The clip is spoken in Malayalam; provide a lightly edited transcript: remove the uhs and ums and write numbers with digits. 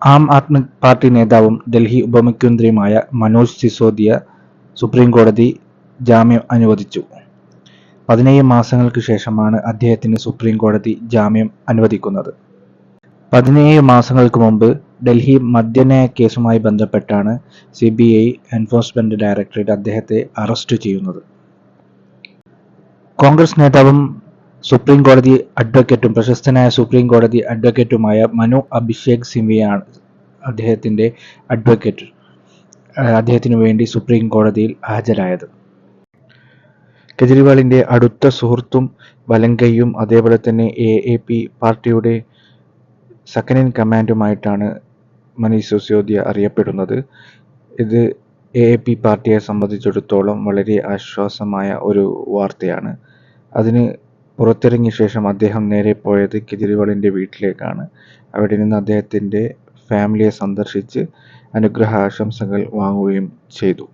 ആം ആദ്മി പാർട്ടി നേതാവും ഡൽഹി ഉപമുഖ്യമന്ത്രിയുമായ മനോജ് സിസോദിയ സുപ്രീംകോടതി ജാമ്യം അനുവദിച്ചു. 17 മാസങ്ങൾക്ക് ശേഷമാണ് അദ്ദേഹത്തിന് സുപ്രീംകോടതി ജാമ്യം അനുവദിക്കുന്നത്. 17 മാസങ്ങൾക്ക് മുമ്പ് ഡൽഹി മദ്യനയ കേസുമായി ബന്ധപ്പെട്ടാണ് CBI എൻഫോഴ്സ്മെന്റ് ഡയറക്ടറേറ്റ് അദ്ദേഹത്തെ അറസ്റ്റ് ചെയ്യുന്നത്. കോൺഗ്രസ് നേതാവും സുപ്രീംകോടതി അഡ്വക്കേറ്റും പ്രശസ്തനായ സുപ്രീംകോടതി അഡ്വക്കേറ്റുമായ മനു അഭിഷേക് സിംഗ്വിയാണ് അദ്ദേഹത്തിന്റെ അഡ്വക്കേറ്റ് അദ്ദേഹത്തിനു വേണ്ടി സുപ്രീംകോടതിയിൽ ഹാജരായത്. കെജ്രിവാളിന്റെ അടുത്ത സുഹൃത്തും വലങ്കൈയും അതേപോലെ തന്നെ AAP പാർട്ടിയുടെ സെക്കൻഡ് ഇൻ കമാൻഡുമായിട്ടാണ് മനീഷ് സിസോദിയ അറിയപ്പെടുന്നത്. ഇത് AAP പാർട്ടിയെ സംബന്ധിച്ചിടത്തോളം വളരെ ആശ്വാസമായ ഒരു വാർത്തയാണ്. അതിന് പുറത്തിറങ്ങിയ ശേഷം അദ്ദേഹം നേരെ പോയത് കെജ്രിവാളിന്റെ വീട്ടിലേക്കാണ്. അവിടെ നിന്ന് അദ്ദേഹത്തിന്റെ ഫാമിലിയെ സന്ദർശിച്ച് അനുഗ്രഹാശംസകൾ വാങ്ങുകയും ചെയ്തു.